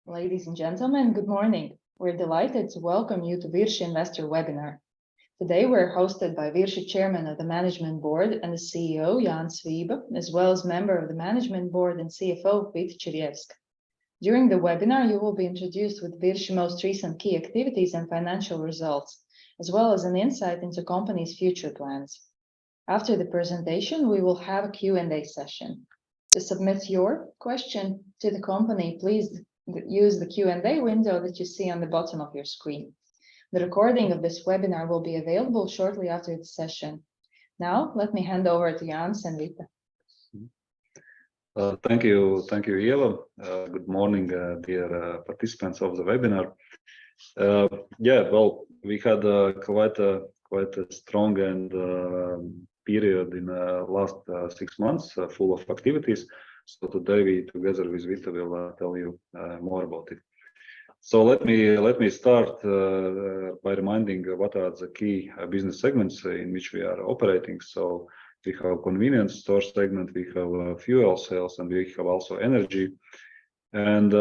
Ladies and gentlemen, good morning. We're delighted to welcome you to VIRŠI Investor Webinar. Today we're hosted by VIRŠI Chairman of the Management Board and the CEO, Jānis Vība, as well as member of the Management Board and CFO, Vita Čirjevska. During the webinar, you will be introduced with VIRŠI most recent key activities and financial results, as well as an insight into company's future plans. After the presentation, we will have a Q&A session. To submit your question to the company, please use the Q&A window that you see on the bottom of your screen. The recording of this webinar will be available shortly after the session. Now, let me hand over to Jānis and Vita. Thank you, Ieva. Good morning, dear participants of the webinar. We had quite a strong and period in last 6 months, full of activities. So today we, together with Vita, will tell you more about it. So let me start by reminding what are the key business segments in which we are operating. So we have convenience store segment, we have fuel sales, and we have also energy. And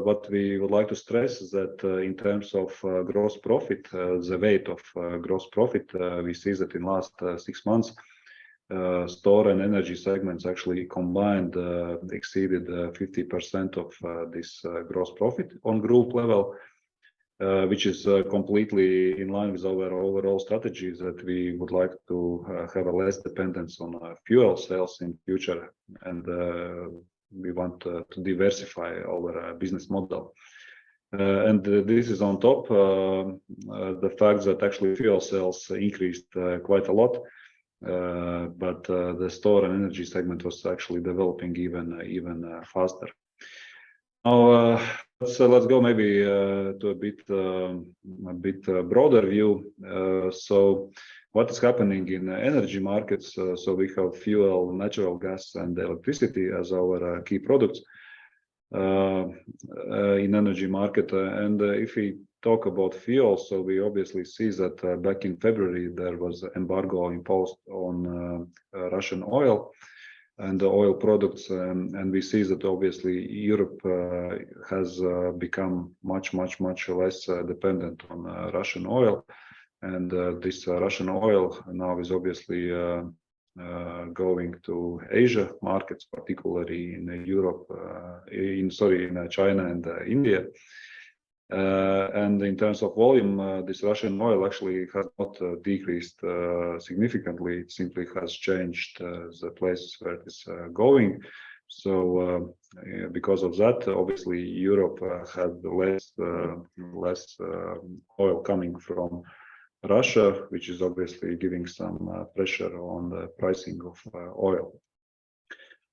what we would like to stress is that in terms of gross profit, the weight of gross profit, we see that in last 6 months, store and energy segments actually combined exceeded 50% of this gross profit on group level, which is completely in line with our overall strategies that we would like to have a less dependence on fuel sales in future, and we want to diversify our business model. And this is on top the fact that actually fuel sales increased quite a lot. But the store and energy segment was actually developing even faster. Now let's go maybe to a bit broader view. So what is happening in energy markets? So we have fuel, natural gas, and electricity as our key products in energy market. And if we talk about fuel, so we obviously see that back in February there was an embargo imposed on Russian oil and the oil products, and we see that obviously Europe has become much less dependent on Russian oil, and this Russian oil now is obviously going to Asia markets, particularly in Europe, in China and India. And in terms of volume, this Russian oil actually has not decreased significantly. It simply has changed the places where it is going. So because of that, obviously Europe had less oil coming from Russia, which is obviously giving some pressure on the pricing of oil.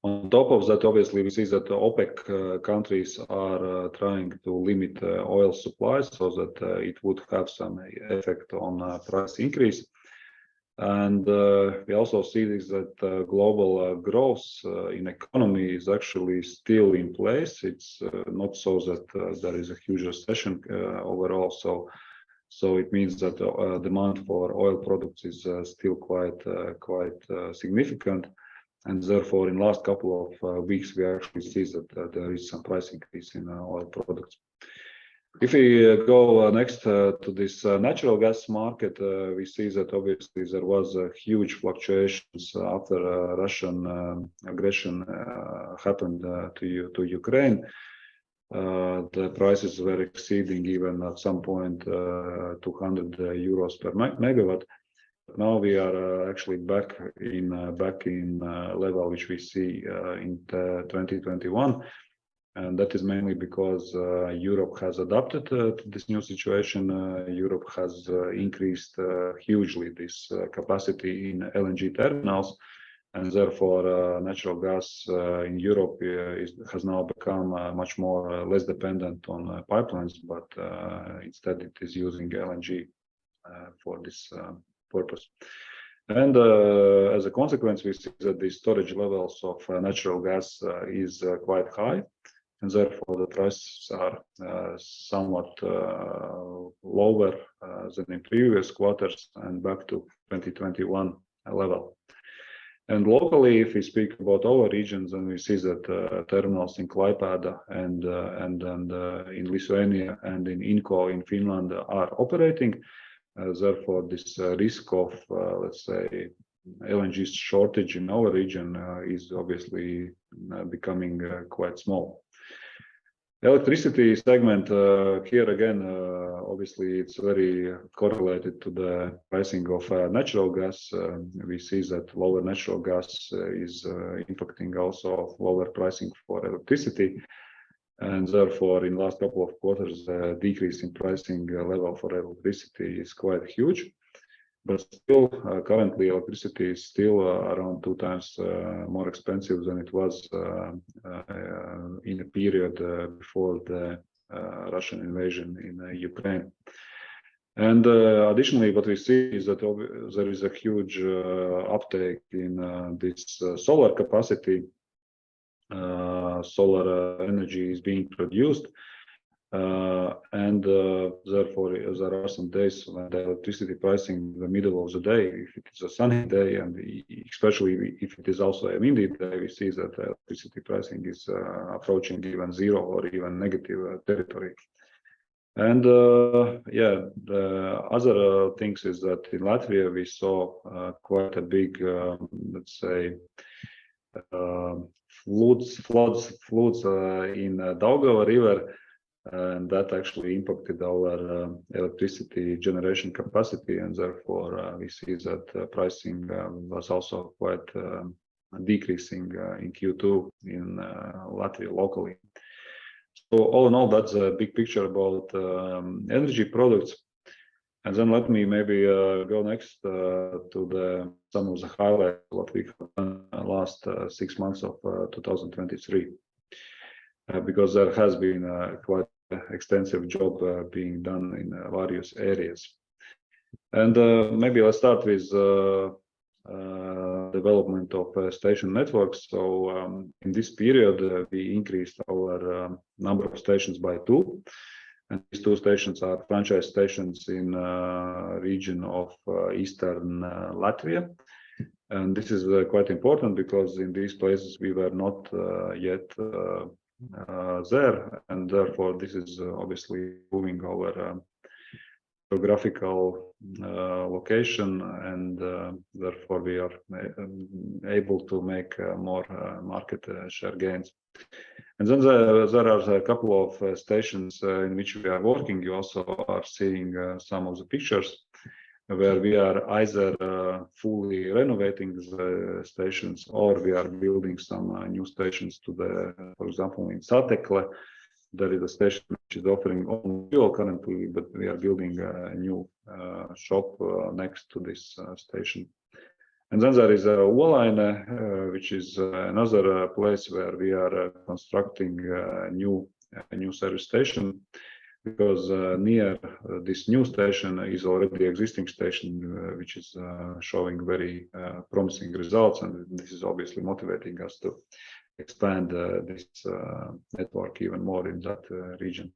On top of that, obviously, we see that the OPEC countries are trying to limit oil supply so that it would have some effect on price increase. And we also see this that global growth in economy is actually still in place. It's not so that there is a huge recession overall. So it means that demand for oil products is still quite significant. And therefore, in last couple of weeks, we actually see that there is some price increase in oil products. If we go next to this natural gas market, we see that obviously there was a huge fluctuations after Russian aggression happened to Ukraine. The prices were exceeding even at some point 200 euros per megawatt. Now we are actually back in level which we see in 2021, and that is mainly because Europe has adapted to this new situation. Europe has increased hugely this capacity in LNG terminals, and therefore natural gas in Europe has now become much more less dependent on pipelines, but instead it is using LNG for this purpose. And as a consequence, we see that the storage levels of natural gas is quite high, and therefore the prices are somewhat lower than in previous quarters and back to 2021 level. And locally, if we speak about our regions, then we see that terminals in Klaipėda and in Lithuania and in Inko in Finland are operating. Therefore, this risk of, let's say, LNG shortage in our region is obviously becoming quite small. Electricity segment, here again, obviously it's very correlated to the pricing of natural gas. We see that lower natural gas is impacting also lower pricing for electricity. And therefore, in the last couple of quarters, the decrease in pricing level for electricity is quite huge. But still, currently, electricity is still around 2 times more expensive than it was in a period before the Russian invasion in Ukraine. And additionally, what we see is that there is a huge uptake in this solar capacity. Solar energy is being produced. And therefore, there are some days when the electricity pricing in the middle of the day, if it is a sunny day, and especially if it is also a windy day, we see that electricity pricing is approaching even zero or even negative territory. And yeah, the other things is that in Latvia we saw quite a big, let's say, floods in Daugava River. And that actually impacted our electricity generation capacity, and therefore we see that pricing was also quite decreasing in Q2 in Latvia locally. So all in all, that's a big picture about energy products. And then let me maybe go next to some of the highlights what we have done last 6 months of 2023. Because there has been quite extensive job being done in various areas. And maybe let's start with development of station networks. So in this period, we increased our number of stations by 2. And these 2 stations are franchise stations in region of eastern Latvia. And this is quite important because in these places we were not yet there, and therefore this is obviously moving our geographical location, and therefore we are able to make more market share gains. And then there are a couple of stations in which we are working. You also are seeing some of the pictures where we are either fully renovating the stations or we are building some new stations to for example, in Satekle, there is a station which is offering only fuel currently, but we are building a new shop next to this station. And then there is Uolaine, which is another place where we are constructing a new service station. Because near this new station is already the existing station, which is showing very promising results, and this is obviously motivating us to expand this network even more in that region.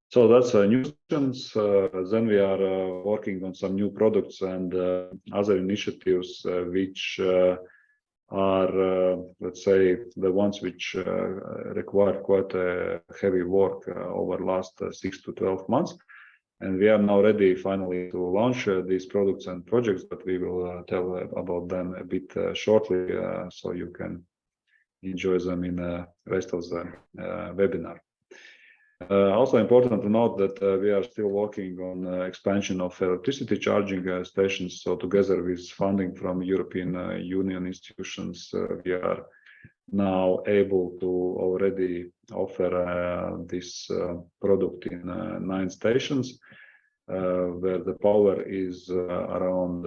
So that's new stations. Then we are working on some new products and other initiatives which are, let's say, the ones which require quite a heavy work over last 6 to 12 months. And we are now ready finally to launch these products and projects, but we will tell about them a bit shortly, so you can enjoy them in the rest of the webinar. Also important to note that we are still working on expansion of electricity charging stations. So together with funding from European Union institutions, we are now able to already offer this product in 9 stations, where the power is around,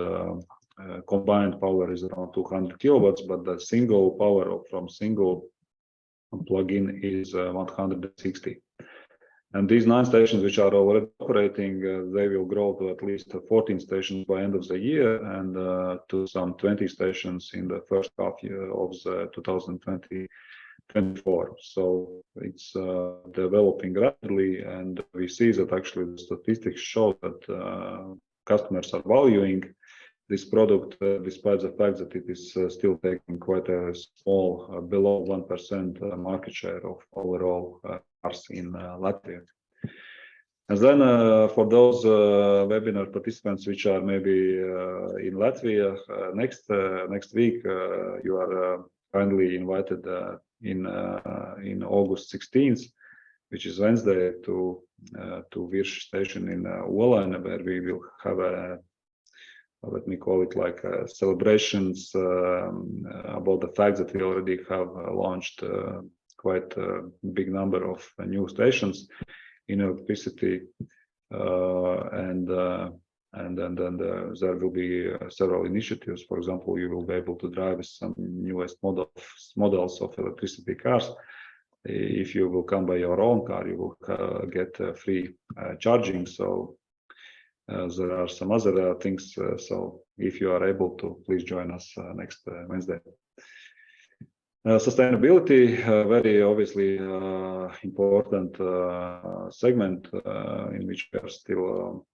combined power is around 200 kilowatts, but the single power from single plug-in is 160. And these 9 stations which are already operating, they will grow to at least 14 stations by end of the year, and to some 20 stations in the first half year of the 2024. So it's developing rapidly, and we see that actually the statistics show that customers are valuing this product, despite the fact that it is still taking quite a small, below 1% market share of overall cars in Latvia. And then for those webinar participants which are maybe in Latvia, next week you are kindly invited in August 16th, which is Wednesday, to VIRŠI station in Olaine, where we will have a, let me call it like celebrations about the fact that we already have launched quite a big number of new stations in electricity, and then there will be several initiatives. For example, you will be able to drive some newest models of electricity cars. If you will come by your own car, you will get free charging. So there are some other things. So if you are able to, please join us next Wednesday. Sustainability, very obviously important segment in which we are still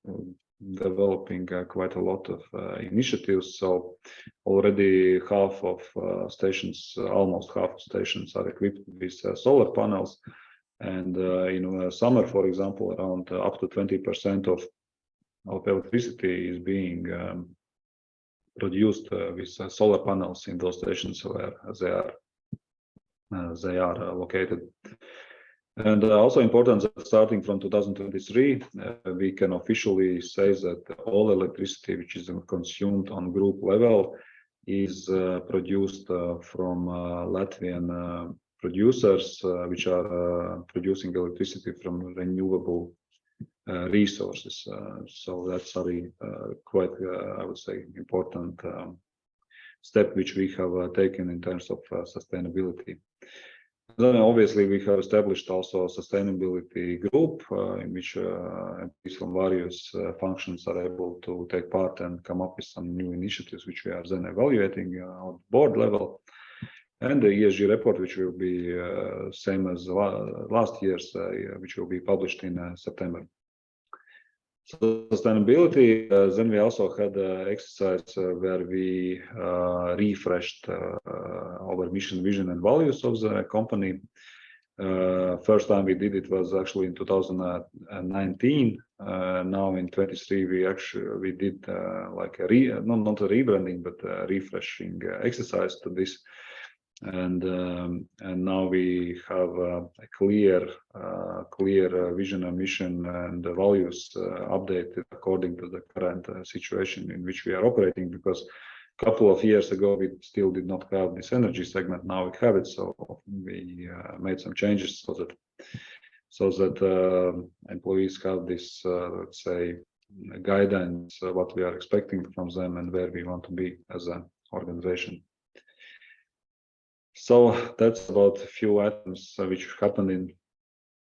developing quite a lot of initiatives. So already half of stations, almost half of stations are equipped with solar panels. And in summer, for example, around up to 20% of electricity is being produced with solar panels in those stations where they are located. And also important that starting from 2023, we can officially say that all electricity which is consumed on group level is produced from Latvian producers, which are producing electricity from renewable resources. So that's very quite, I would say, important step which we have taken in terms of sustainability. Then obviously we have established also a sustainability group in which employees from various functions are able to take part and come up with some new initiatives which we are then evaluating on board level. And the ESG report, which will be same as last year's, which will be published in September. So sustainability, then we also had an exercise where we refreshed our mission, vision, and values of the company. First time we did it was actually in 2019. Now in 23 we did like a not a rebranding but a refreshing exercise to this. And now we have a clear vision and mission and the values updated according to the current situation in which we are operating, because a couple of years ago we still did not have this energy segment. Now we have it, so we made some changes so that employees have this let's say guidance what we are expecting from them and where we want to be as an organization. So that's about a few items which happened in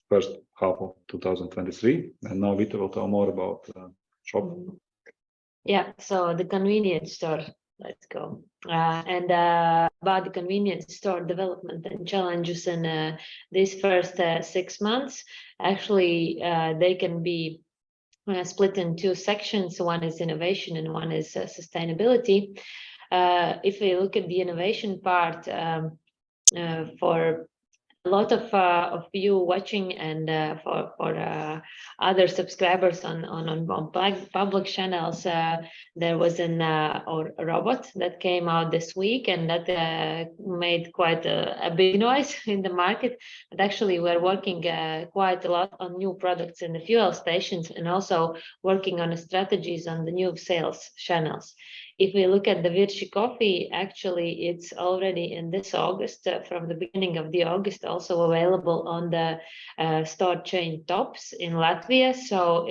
first half of 2023. And now Vita will tell more about shop. Yeah, so the convenience store, let's go. About the convenience store development and challenges in these first 6 months, actually they can be split in two sections. One is innovation and one is sustainability. If we look at the innovation part, for a lot of you watching and for other subscribers on public channels, there was a robot that came out this week, and that made quite a big noise in the market. But actually we're working quite a lot on new products in the fuel stations and also working on strategies on the new sales channels. If we look at the VIRŠI coffee, actually it's already in this August, from the beginning of the August, also available on the store chain Tops in Latvia. So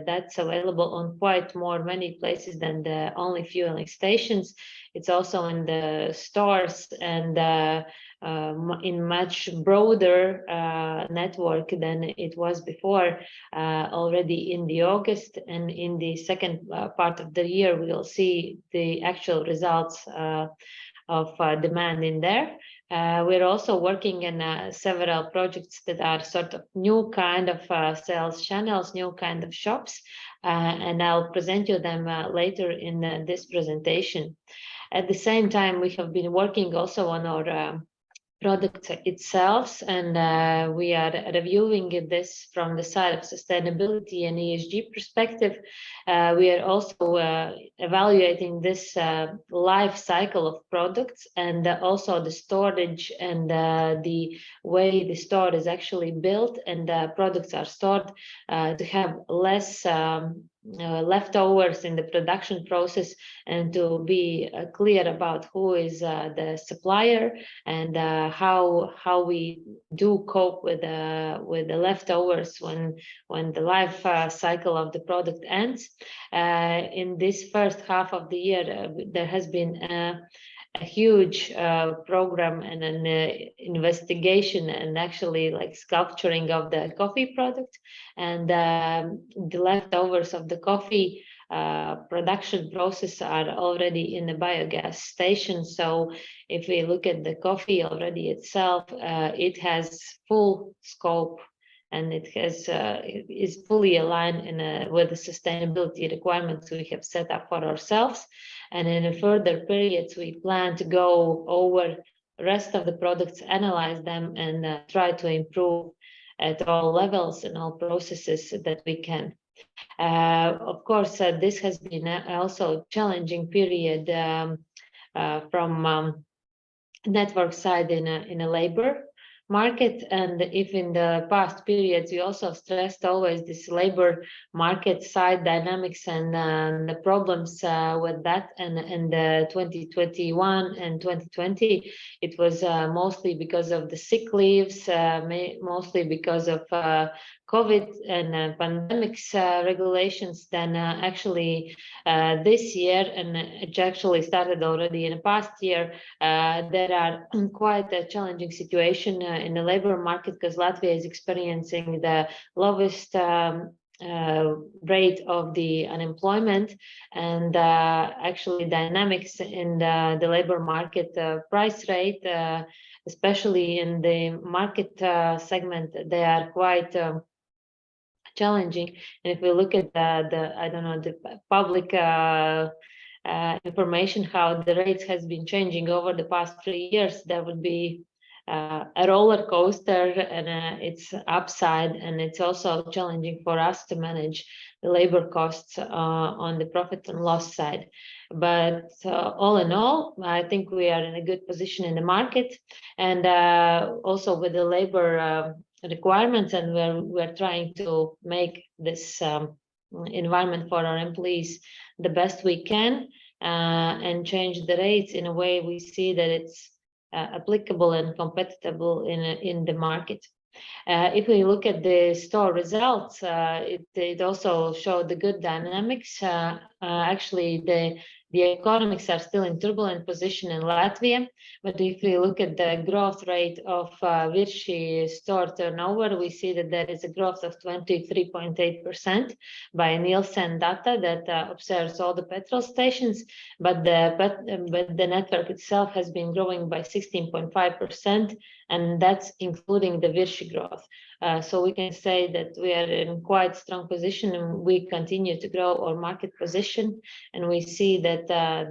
that's available on quite many places than the only fueling stations. It's also in the stores and in much broader network than it was before, already in the August. And in the second part of the year, we'll see the actual results of demand in there. We're also working in several projects that are sort of new kind of sales channels, new kind of shops. and I'll present you them later in this presentation. At the same time, we have been working also on our product itself, and we are reviewing this from the side of sustainability and ESG perspective. We are also evaluating this life cycle of products, and also the storage and the way the store is actually built and products are stored to have less leftovers in the production process, and to be clear about who is the supplier, and how we do cope with the leftovers when the life cycle of the product ends. In this first half of the year, there has been a huge program and an investigation and actually like sculpturing of the coffee product, and the leftovers of the coffee production process are already in the biogas station. So if we look at the coffee already itself, it has full scope, and it has is fully aligned with the sustainability requirements we have set up for ourselves. And in the further periods, we plan to go over the rest of the products, analyze them, and try to improve at all levels and all processes that we can. Of course, this has been also a challenging period from network side in a labor market. And if in the past periods we also stressed always this labor market side dynamics and the problems with that, and in the 2021 and 2020 it was mostly because of the sick leaves, mostly because of COVID and pandemics regulations. Then actually this year, and it actually started already in the past year, there are quite a challenging situation in the labor market, because Latvia is experiencing the lowest rate of the unemployment, and actually dynamics in the labor market price rate, especially in the market segment, they are quite challenging. And if we look at the public information, how the rates has been changing over the past 3 years, there would be a roller coaster, and it's upside, and it's also challenging for us to manage the labor costs on the profit and loss side. But all in all, I think we are in a good position in the market, and also with the labor requirements, and we're trying to make this environment for our employees the best we can, and change the rates in a way we see that it's applicable and compatible in the market. If we look at the store results, it also showed the good dynamics. Actually, the economics are still in turbulent position in Latvia, but if we look at the growth rate of VIRŠI store turnover, we see that there is a growth of 23.8% by Nielsen data that observes all the petrol stations, but the network itself has been growing by 16.5%, and that's including the VIRŠI growth. So we can say that we are in quite strong position, and we continue to grow our market position, and we see that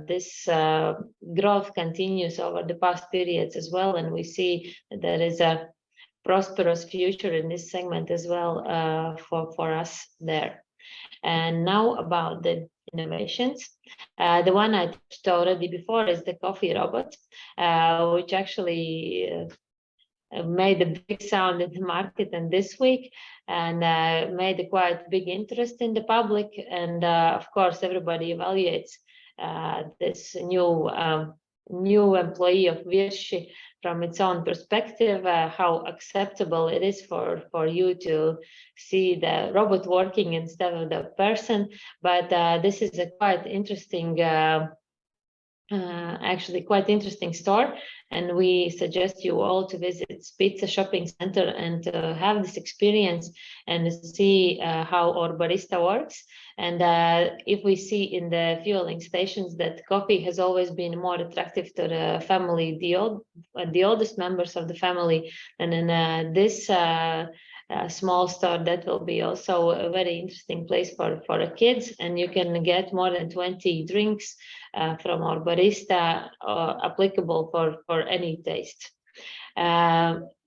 this growth continues over the past periods as well, and we see that there is a prosperous future in this segment as well for us there. And now about the innovations. The one I touched already before is the coffee robot, which actually made a big sound in the market and this week, and made a quite big interest in the public, and of course everybody evaluates this new employee of VIRŠI from its own perspective, how acceptable it is for you to see the robot working instead of the person. But this is a quite interesting actually quite interesting store, and we suggest you all to visit Pizza Shopping Center and to have this experience and see how our barista works. And if we see in the fueling stations that coffee has always been more attractive to the family, the oldest members of the family, and in this small store that will be also a very interesting place for the kids, and you can get more than 20 drinks from our barista, applicable for any taste.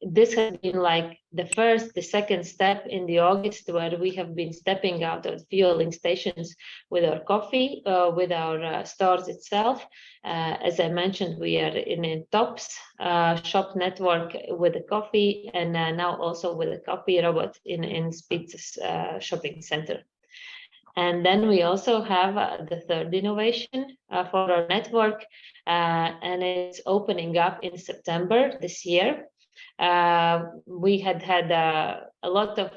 This has been like the second step in the August, where we have been stepping out of fueling stations with our coffee, with our stores itself. As I mentioned, we are in a TOPS shop network with the coffee, and now also with a coffee robot in Spitz shopping center. And then we also have the third innovation for our network, and it's opening up in September this year. We had a lot of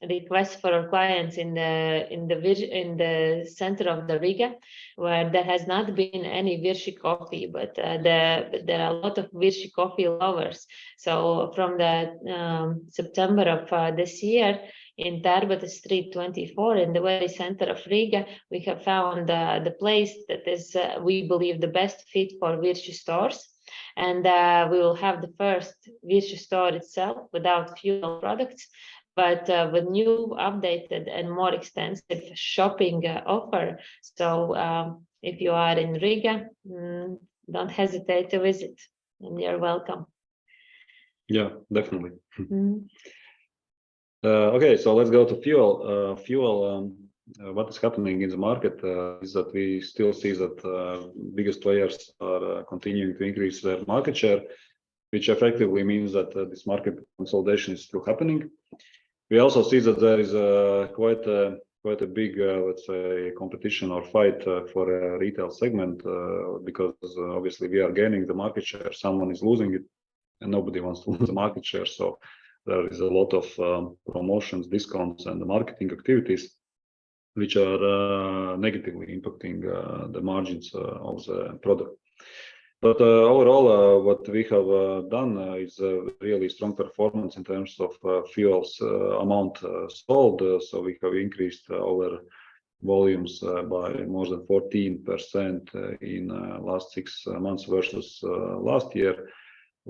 requests for our clients in the center of the Riga, where there has not been any VIRŠI coffee, but there are a lot of VIRŠI coffee lovers. So from the September of this year, in Tarbata Street 24, in the very center of Riga, we have found the place that is, we believe, the best fit for VIRŠI stores. And we will have the first VIRŠI store itself without fuel products, but with new, updated, and more extensive shopping offer. So if you are in Riga, don't hesitate to visit, and you're welcome. Yeah, definitely. Okay, so let's go to fuel. What is happening in the market is that we still see that biggest players are continuing to increase their market share, which effectively means that this market consolidation is still happening. We also see that there is quite a big, let's say, competition or fight for a retail segment, because obviously we are gaining the market share, someone is losing it, and nobody wants to lose the market share. So there is a lot of promotions, discounts, and marketing activities which are negatively impacting the margins of the product. But overall, what we have done is a really strong performance in terms of fuels amount sold. So we have increased our volumes by more than 14% in last 6 months versus last year.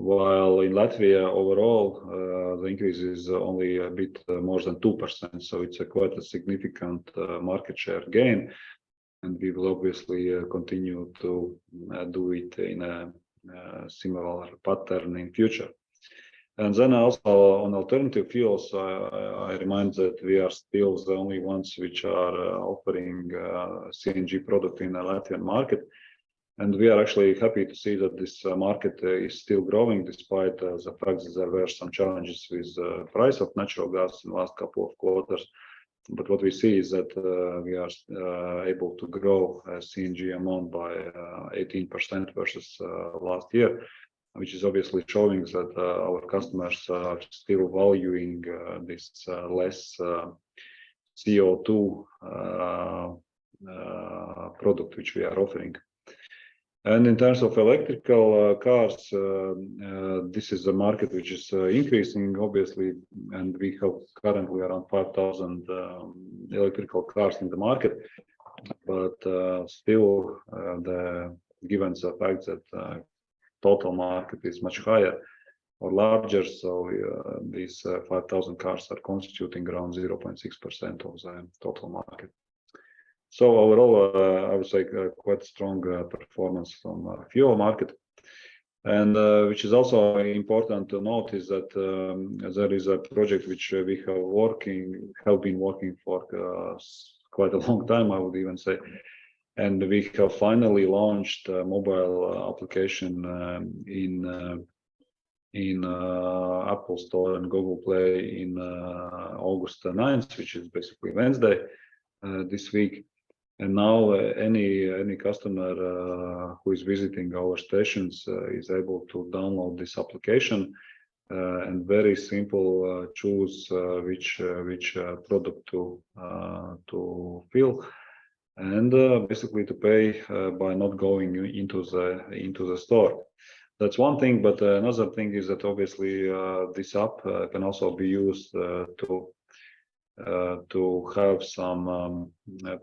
While in Latvia overall, the increase is only a bit more than 2%. So it's quite a significant market share gain. And we will obviously continue to do it in a similar pattern in future. And then also on alternative fuels, I remind that we are still the only ones which are offering CNG product in the Latvian market. And we are actually happy to see that this market is still growing, despite the fact that there were some challenges with the price of natural gas in the last couple of quarters. But what we see is that we are able to grow CNG amount by 18% versus last year, which is obviously showing that our customers are still valuing this less CO2 product which we are offering. And in terms of electrical cars, this is a market which is increasing, obviously, and we have currently around 5,000 electrical cars in the market. But still, given the fact that total market is much higher or larger, so these 5,000 cars are constituting around 0.6% of the total market. So overall, I would say quite strong performance from fuel market. And which is also important to note is that there is a project which we have been working for quite a long time, I would even say. And we have finally launched a mobile application in Apple Store and Google Play in August 9th, which is basically Wednesday this week. And now any customer who is visiting our stations is able to download this application and very simple choose which product to fill, and basically to pay by not going into the store. That's one thing, but another thing is that obviously this app can also be used to have some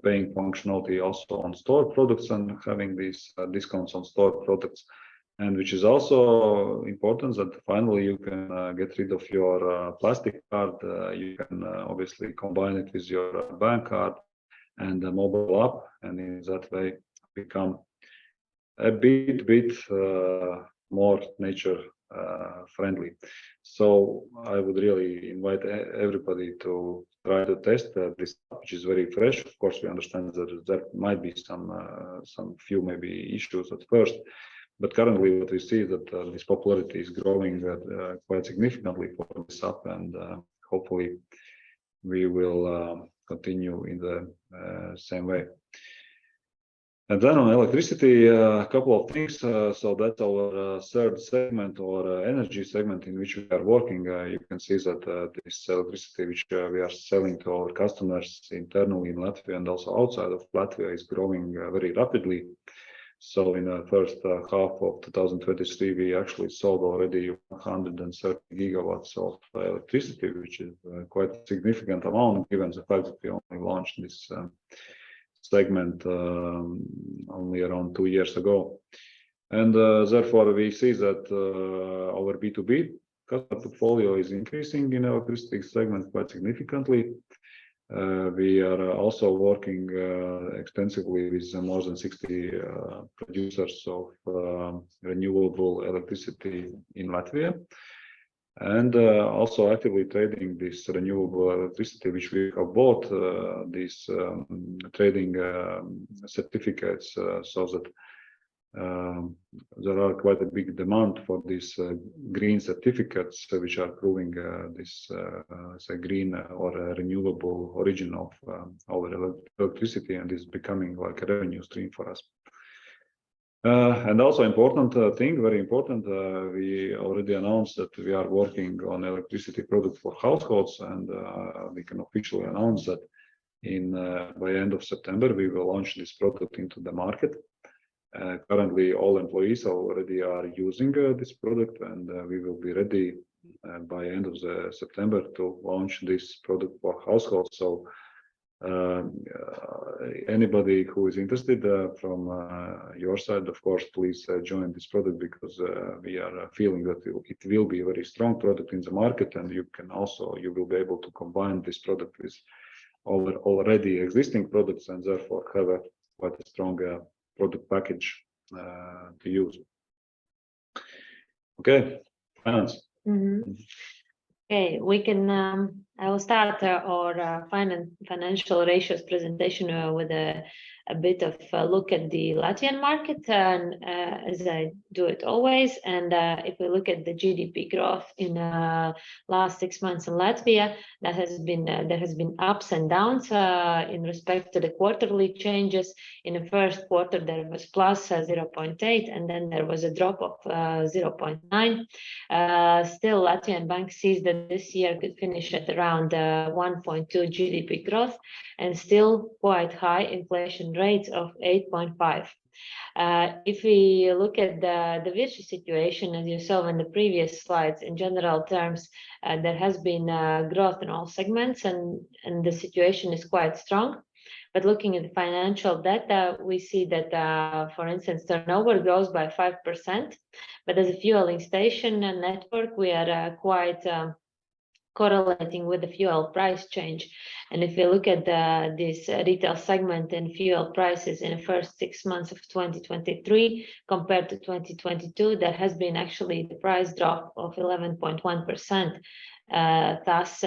paying functionality also on store products and having these discounts on store products. And which is also important that finally you can get rid of your plastic card. You can obviously combine it with your bank card and a mobile app, and in that way become a bit more nature friendly. So I would really invite everybody to try to test this, which is very fresh. Of course, we understand that there might be some few maybe issues at first, but currently what we see is that this popularity is growing quite significantly for this app, and hopefully we will continue in the same way. And then on electricity, a couple of things. So that's our third segment, or energy segment, in which we are working. You can see that this electricity which we are selling to our customers internally in Latvia and also outside of Latvia is growing very rapidly. So in the first half of 2023, we actually sold already 130 gigawatts of electricity, which is quite a significant amount given the fact that we only launched this segment only around 2 years ago. And therefore, we see that our B2B customer portfolio is increasing in our electricity segment quite significantly. We are also working extensively with more than 60 producers of renewable electricity in Latvia, and also actively trading this renewable electricity which we have bought, these trading certificates, so that there are quite a big demand for these green certificates, which are proving this say green or renewable origin of our electricity, and is becoming like a revenue stream for us. And also important thing, very important, we already announced that we are working on electricity product for households, and we can officially announce that by end of September we will launch this product into the market. Currently, all employees already are using this product, and we will be ready by end of September to launch this product for households. So anybody who is interested from your side, of course, please join this product, because we are feeling that it will be a very strong product in the market, and you will be able to combine this product with already existing products, and therefore have a quite a strong product package to use. Okay, finance. Okay, we can. I will start our financial ratios presentation with a bit of a look at the Latvian market, and as I do it always. And if we look at the GDP growth in last 6 months in Latvia, there has been ups and downs in respect to the quarterly changes. In the first quarter, there was plus 0.8, and then there was a drop of 0.9. Still, Latvian Bank sees that this year could finish at around 1.2 GDP growth, and still quite high inflation rates of 8.5. If we look at the VIRŠI situation, as you saw in the previous slides, in general terms, there has been growth in all segments, and the situation is quite strong. But looking at the financial data, we see that, for instance, turnover grows by 5%, but as a fueling station and network, we are quite correlating with the fuel price change. And if you look at this retail segment and fuel prices in the first 6 months of 2023 compared to 2022, there has been actually the price drop of 11.1%. Thus,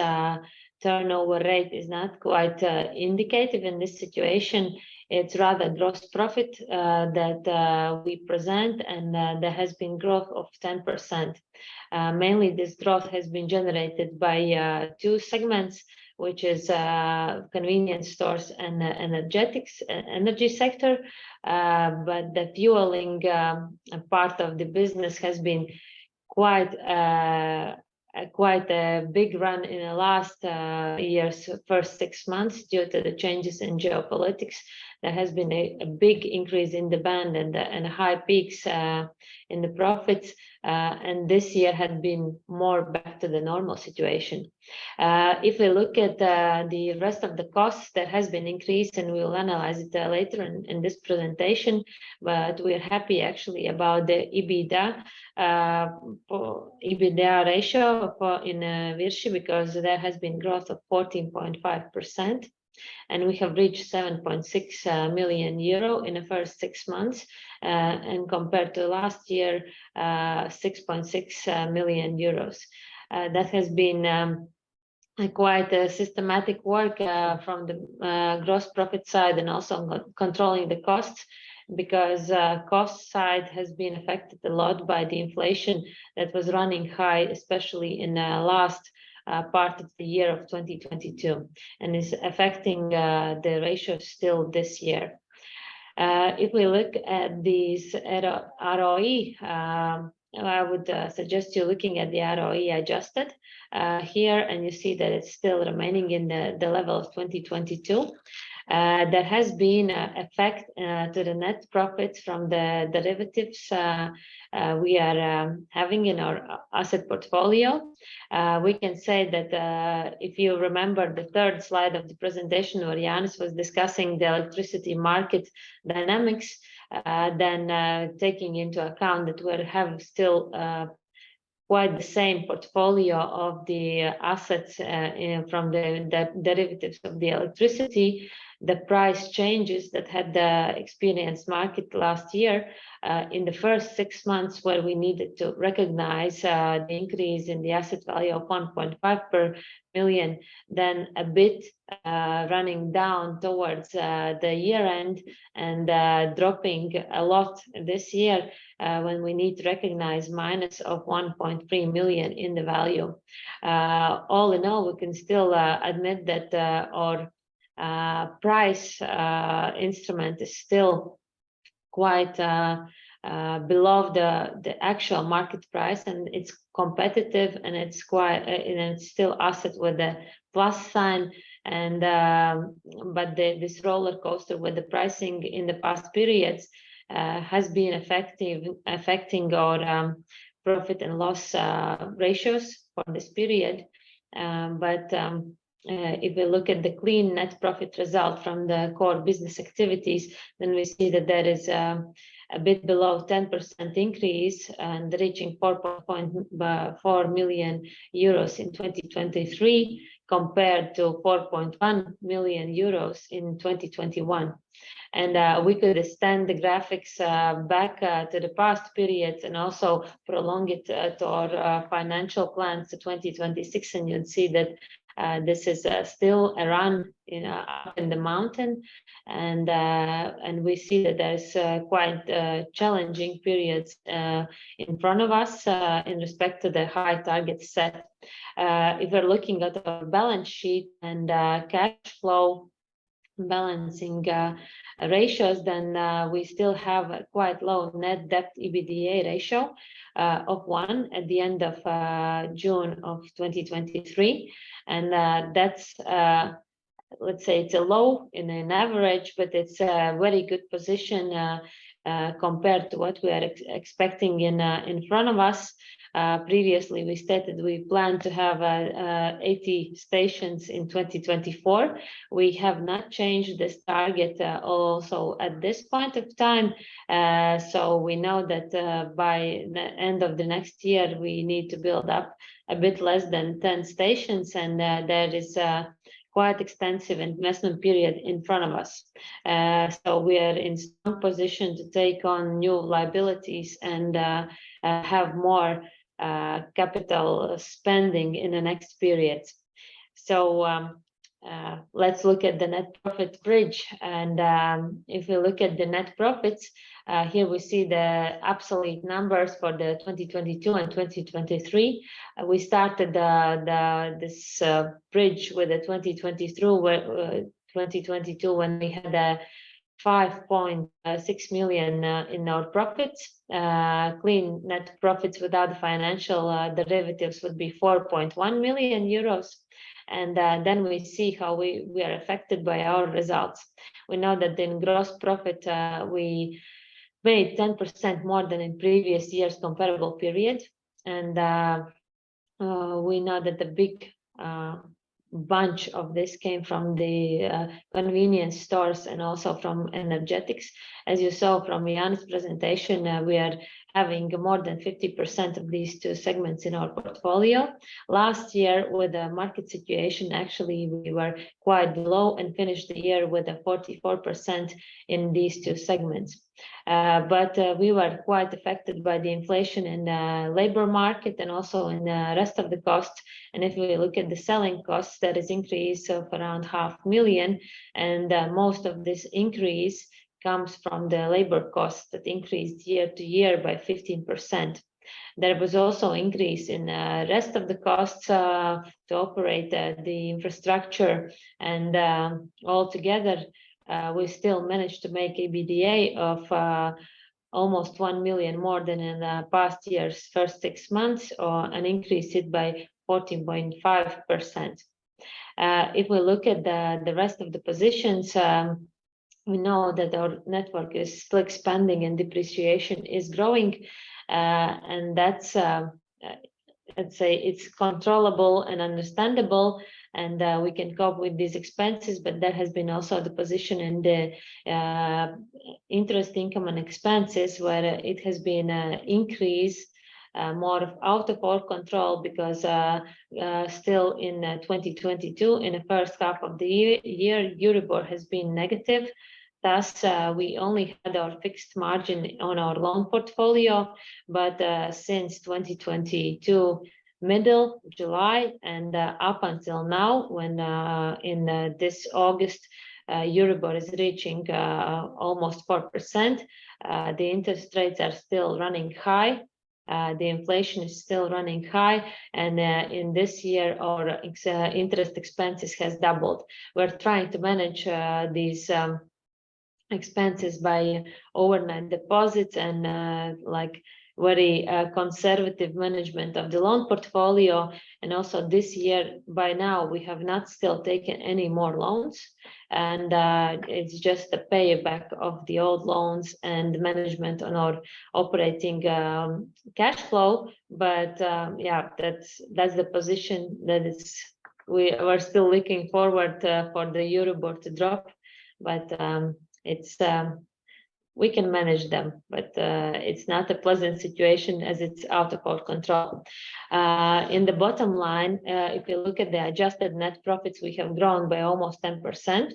turnover rate is not quite indicative in this situation. It's rather gross profit that we present, and there has been growth of 10%. Mainly this growth has been generated by two segments, which is convenience stores and energy sector. But the fueling part of the business has been quite a big run in the last year's first 6 months due to the changes in geopolitics there has been a big increase in demand and high peaks in the profits, and this year had been more back to the normal situation. If we look at the rest of the costs, there has been increase, and we will analyze it later in this presentation, but we are happy actually about the EBITDA ratio in VIRŠI, because there has been growth of 14.5%. And we have reached 7.6 million euro in the first 6 months, and compared to last year, 6.6 million euros. That has been quite a systematic work from the gross profit side, and also controlling the costs, because cost side has been affected a lot by the inflation that was running high, especially in the last part of the year of 2022, and is affecting the ratio still this year. If we look at these ROE, I would suggest you looking at the ROE adjusted here, and you see that it's still remaining in the level of 2022. There has been an effect to the net profits from the derivatives we are having in our asset portfolio. We can say that if you remember the third slide of the presentation where Jānis was discussing the electricity market dynamics, then taking into account that we have still quite the same portfolio of the assets from the derivatives of the electricity, the price changes that had experienced market last year in the first 6 months, where we needed to recognize the increase in the asset value of 1.5 per million, then a bit running down towards the year end, and dropping a lot this year when we need to recognize minus of 1.3 million in the value. All in all, we can still admit that our price instrument is still quite below the actual market price, and it's competitive, and it's quite and it's still asset with a plus sign, and but this roller coaster with the pricing in the past periods has been affecting our profit and loss ratios for this period. If we look at the clean net profit result from the core business activities, then we see that there is a bit below 10% increase, and reaching 4.4 million euros in 2023 compared to 4.1 million euros in 2021. And we could extend the graphics back to the past periods, and also prolong it to our financial plans to 2026, and you'll see that this is still a run up in the mountain, and we see that there's quite challenging periods in front of us in respect to the high targets set. If we're looking at our balance sheet and cash flow balancing ratios, then we still have a quite low net debt EBITDA ratio of 1 at the end of June of 2023, and that's let's say it's a low in an average, but it's a very good position compared to what we are expecting in front of us. Previously, we stated we plan to have 80 stations in 2024. We have not changed this target also at this point of time. So we know that by the end of the next year, we need to build up a bit less than 10 stations, and there is quite extensive investment period in front of us. So we are in strong position to take on new liabilities and have more capital spending in the next periods. So let's look at the net profit bridge, and if we look at the net profits, here we see the absolute numbers for the 2022 and 2023. We started this bridge with the 2022 when we had a 5.6 million in our profits. Clean net profits without the financial derivatives would be 4.1 million euros. And then we see how we are affected by our results. We know that in gross profit, we made 10% more than in previous year's comparable period. And we know that the big bunch of this came from the convenience stores and also from energetics. As you saw from Jan's presentation, we are having more than 50% of these two segments in our portfolio. Last year, with the market situation, actually we were quite low and finished the year with a 44% in these two segments. But we were quite affected by the inflation in the labor market and also in the rest of the costs. And if we look at the selling costs, that is increase of around 500,000, and most of this increase comes from the labor costs that increased year to year by 15%. There was also increase in the rest of the costs to operate the infrastructure, and altogether we still managed to make EBITDA of almost 1 million more than in the past year's first 6 months, and increased it by 14.5%. If we look at the rest of the positions, we know that our network is still expanding and depreciation is growing, and that's let's say it's controllable and understandable, and we can cope with these expenses. But there has been also the position in the interest income and expenses where it has been increase more out of our control, because still in 2022, in the first half of the year, Euribor has been negative. Thus, we only had our fixed margin on our loan portfolio, but since 2022 middle July and up until now, when in this August, Euribor is reaching almost 4%, the interest rates are still running high. The inflation is still running high, and in this year our interest expenses has doubled. We're trying to manage these expenses by overnight deposits and like very conservative management of the loan portfolio. And also this year, by now, we have not still taken any more loans, and it's just a payback of the old loans and management on our operating cash flow. But yeah, that's the position that is. We are still looking forward for the Euribor to drop, but it's we can manage them, but it's not a pleasant situation as it's out of our control. In the bottom line, if you look at the adjusted net profits, we have grown by almost 10%,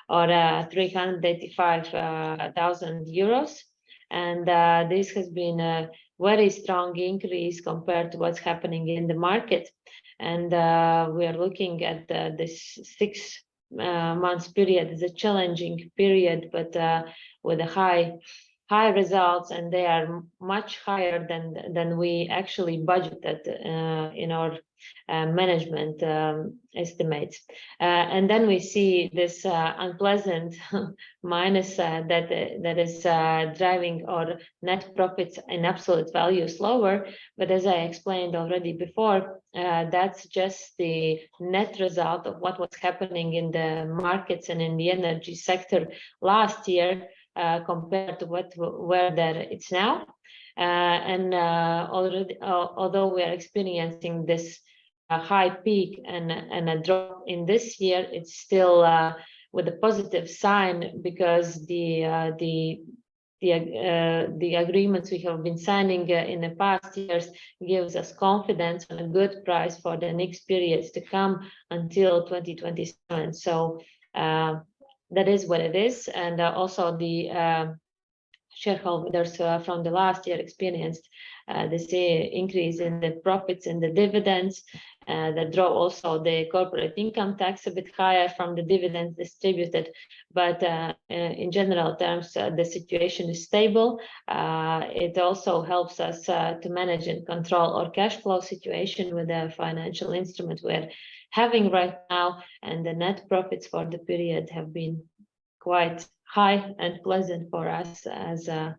or 385,000 euros. And this has been a very strong increase compared to what's happening in the market. And we are looking at this 6 months period as a challenging period, but with a high results, and they are much higher than we actually budgeted in our management estimates. And then we see this unpleasant minus that is driving our net profits in absolute values lower. But as I explained already before, that's just the net result of what was happening in the markets and in the energy sector last year compared to where it's now. And already, although we are experiencing this high peak and a drop in this year, it's still with a positive sign, because the agreements we have been signing in the past years gives us confidence on a good price for the next periods to come until 2027. So that is what it is. And also the shareholders from the last year experienced this increase in the profits and the dividends that drove also the corporate income tax a bit higher from the dividends distributed. But in general terms, the situation is stable. It also helps us to manage and control our cash flow situation with the financial instrument we're having right now, and the net profits for the period have been quite high and pleasant for us as a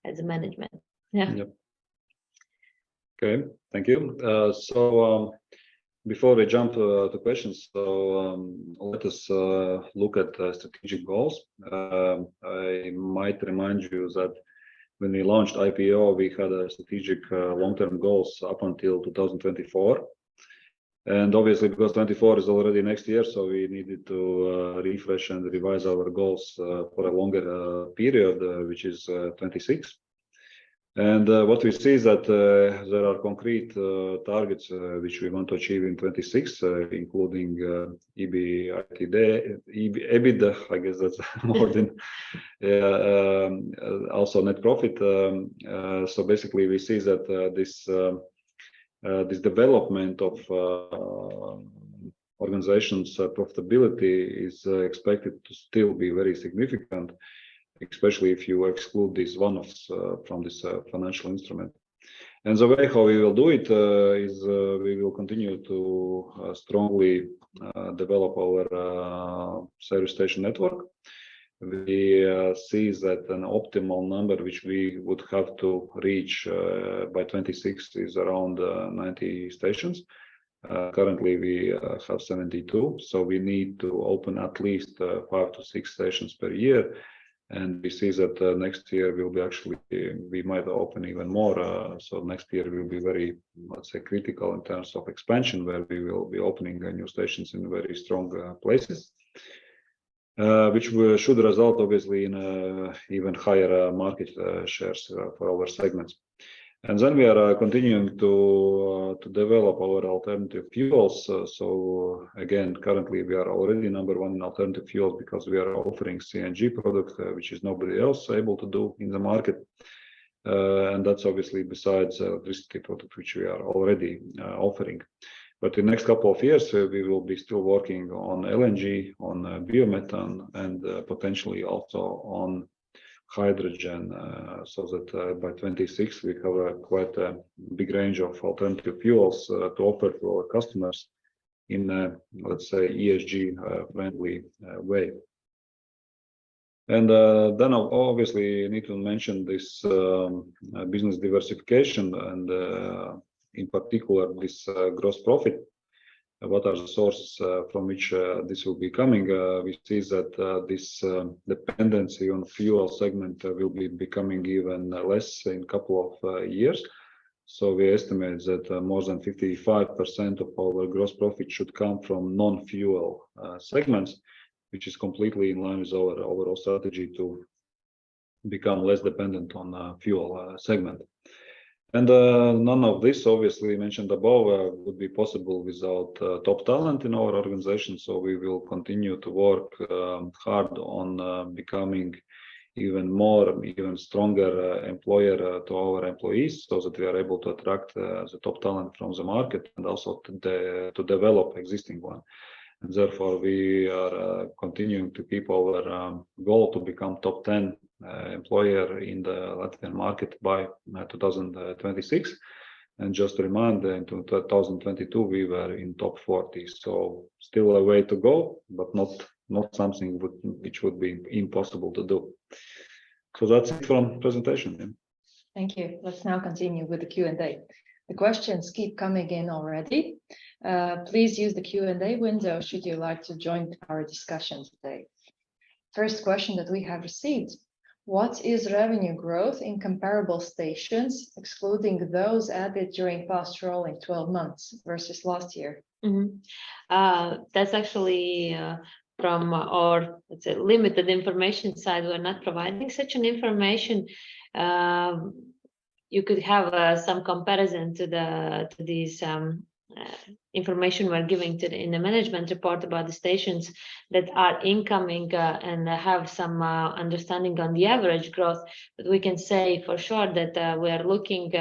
management. Yeah. Yep. Okay, thank you. Before we jump to questions, let us look at strategic goals. I might remind you that when we launched IPO, we had a strategic long-term goals up until 2024. And obviously, because 24 is already next year, so we needed to refresh and revise our goals for a longer period, which is 26. And what we see is that there are concrete targets which we want to achieve in 26, including EBITDA, I guess that's more than also net profit. So basically, we see that this development of organizations' profitability is expected to still be very significant, especially if you exclude these one-offs from this financial instrument. And the way how we will do it is we will continue to strongly develop our service station network. We see that an optimal number which we would have to reach by 26 is around 90 stations. Currently, we have 72, so we need to open at least 5 to 6 stations per year. And we see that next year will be actually, we might open even more. So next year will be very, let's say, critical in terms of expansion, where we will be opening new stations in very strong places, which should result obviously in even higher market shares for our segments. And then we are continuing to develop our alternative fuels. So again, currently we are already number one in alternative fuels because we are offering CNG product, which is nobody else able to do in the market. And that's obviously besides electricity product, which we are already offering. But in the next couple of years, we will be still working on LNG, on biomethane, and potentially also on hydrogen, so that by 26 we have quite a big range of alternative fuels to offer to our customers in a, let's say, ESG friendly way. And then obviously you need to mention this business diversification and in particular this gross profit. What are the sources from which this will be coming? We see that this dependency on fuel segment will be becoming even less in a couple of years. So we estimate that more than 55% of our gross profit should come from non-fuel segments, which is completely in line with our overall strategy to become less dependent on fuel segment. And none of this, obviously mentioned above, would be possible without top talent in our organization. So we will continue to work hard on becoming even stronger employer to our employees, so that we are able to attract the top talent from the market and also to develop existing one. And therefore, we are continuing to keep our goal to become top 10 employer in the Latvian market by 2026. And just to remind, in 2022 we were in top 40. So still a way to go, but not something which would be impossible to do. So that's it from presentation. Yeah. Thank you. Let's now continue with the Q&A. The questions keep coming in already. Please use the Q&A window should you like to join our discussion today. First question that we have received: what is revenue growth in comparable stations, excluding those added during past rolling 12 months versus last year? That's actually from our, let's say, limited information side. We're not providing such an information. You could have some comparison to these information we're giving in the management report about the stations that are incoming and have some understanding on the average growth. But we can say for sure that we are looking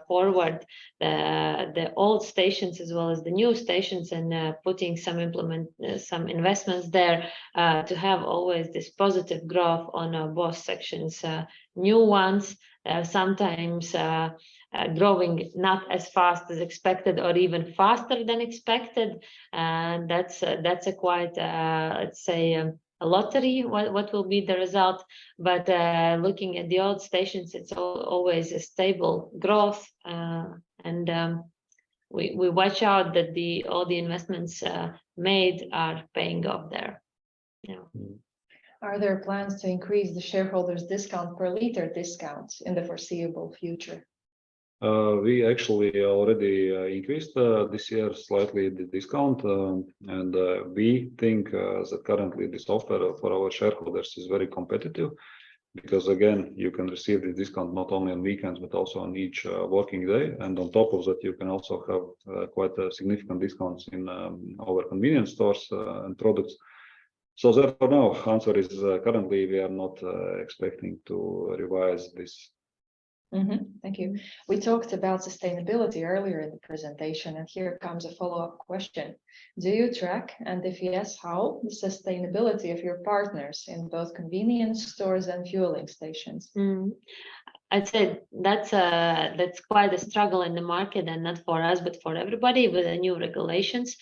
forward the old stations as well as the new stations and putting some investments there to have always this positive growth on both sections. New ones sometimes growing not as fast as expected or even faster than expected, and that's a quite let's say lottery what will be the result, but looking at the old stations, it's always a stable growth, and we watch out that all the investments made are paying off there. Yeah. Are there plans to increase the shareholders' discount per liter discount in the foreseeable future? We actually already increased this year slightly the discount, and we think that currently this offer for our shareholders is very competitive, because again, you can receive the discount not only on weekends but also on each working day, and on top of that, you can also have quite a significant discounts in our convenience stores and products. So therefore, no, answer is currently we are not expecting to revise this. Thank you. We talked about sustainability earlier in the presentation, and here comes a follow-up question. Do you track, and if yes, how, the sustainability of your partners in both convenience stores and fueling stations? I'd say that's quite a struggle in the market, and not for us, but for everybody with the new regulations.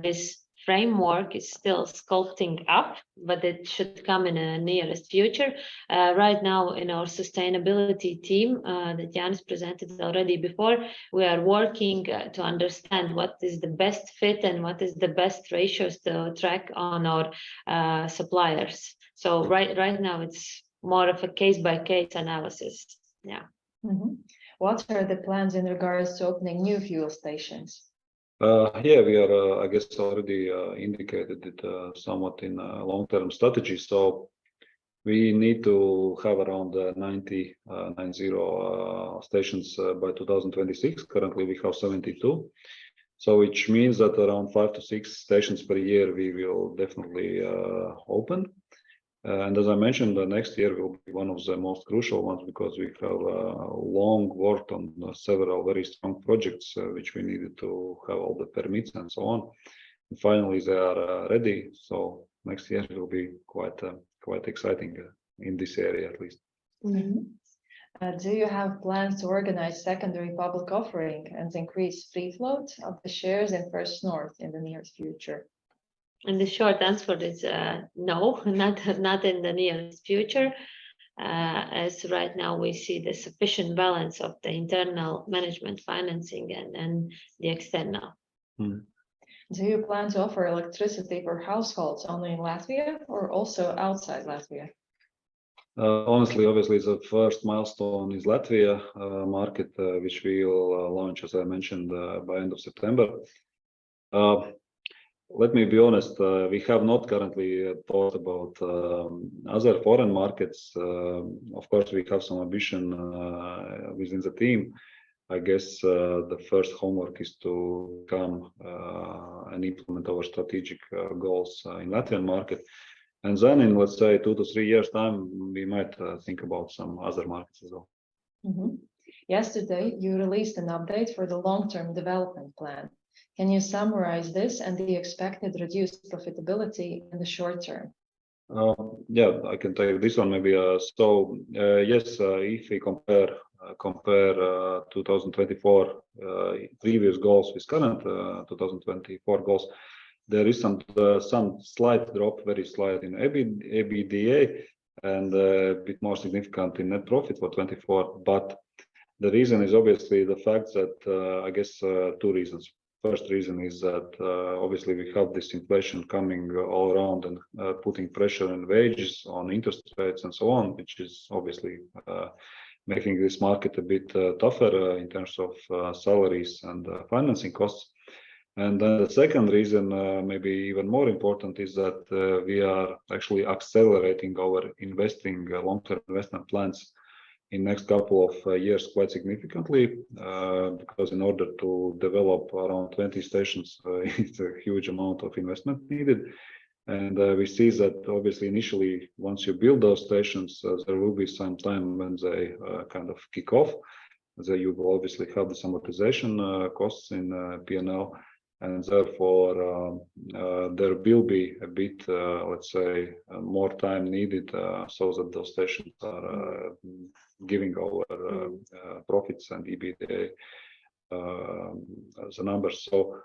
This framework is still sculpting up, but it should come in the nearest future. Right now in our sustainability team that Janis presented already before, we are working to understand what is the best fit and what is the best ratios to track on our suppliers. So right now it's more of a case-by-case analysis. Yeah. What are the plans in regards to opening new fuel stations? Yeah, we are, I guess, already indicated it somewhat in long-term strategy. So we need to have around 90 stations by 2026. Currently, we have 72. So which means that around 5 to 6 stations per year we will definitely open. And as I mentioned, the next year will be one of the most crucial ones, because we have long worked on several very strong projects which we needed to have all the permits and so on. And finally, they are ready. So next year will be quite exciting in this area, at least. Do you have plans to organize secondary public offering and increase free float of the shares in First North in the near future? And the short answer is no, not in the nearest future. As right now we see the sufficient balance of the internal management financing and the external. Do you plan to offer electricity for households only in Latvia or also outside Latvia? Honestly, obviously, the first milestone is Latvia market, which we will launch, as I mentioned, by end of September. Let me be honest, we have not currently thought about other foreign markets. Of course, we have some ambition within the team. I guess the first homework is to come and implement our strategic goals in Latvian market. And then in, let's say, 2 to 3 years time, we might think about some other markets as well. Yesterday, you released an update for the long-term development plan. Can you summarize this and the expected reduced profitability in the short term? Yeah, I can take this one maybe. So yes, if we compare 2024 previous goals with current 2024 goals, there is some slight drop, very slight in EBITDA, and a bit more significant in net profit for 24. But the reason is obviously the fact that I guess 2 reasons. First reason is that obviously we have this inflation coming all around and putting pressure on wages, on interest rates and so on, which is obviously making this market a bit tougher in terms of salaries and financing costs. And then the second reason, maybe even more important, is that we are actually accelerating our long-term investment plans in next couple of years quite significantly, because in order to develop around 20 stations, it's a huge amount of investment needed. And we see that obviously initially, once you build those stations, there will be some time when they kind of kick off. So you will obviously have the amortization costs in P&L, and therefore there will be a bit, let's say, more time needed so that those stations are giving our profits and EBITDA as a numbers. So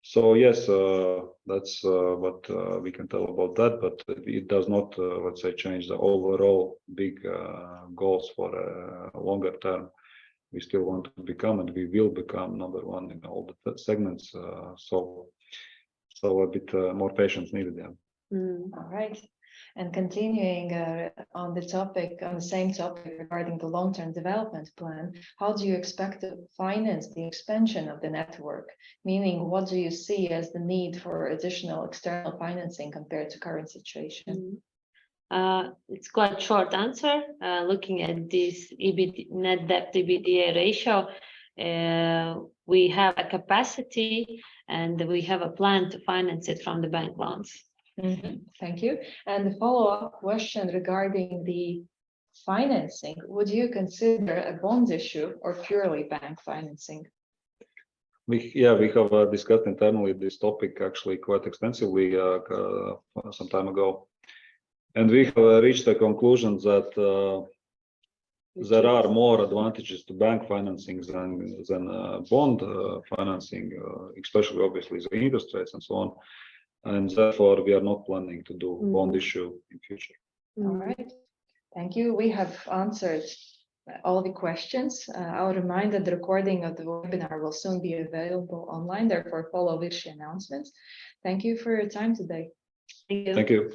So yes, that's what we can tell about that, but it does not, let's say, change the overall big goals for a longer term. We still want to become, and we will become, number one in all the segments. So a bit more patience needed. Yeah. All right. And continuing on the same topic regarding the long-term development plan, how do you expect to finance the expansion of the network? Meaning, what do you see as the need for additional external financing compared to current situation? It's quite short answer. Looking at this net debt to EBITDA ratio, we have a capacity and we have a plan to finance it from the bank loans. Thank you. And the follow-up question regarding the financing, would you consider a bond issue or purely bank financing? We have discussed internally this topic actually quite extensively some time ago, and we have reached the conclusion that there are more advantages to bank financing than bond financing, especially obviously the interest rates and so on. And therefore, we are not planning to do bond issue in future. All right. Thank you. We have answered all the questions. I'll remind that the recording of the webinar will soon be available online. Therefore, follow VIRŠI announcements. Thank you for your time today. Thank you. Thank you.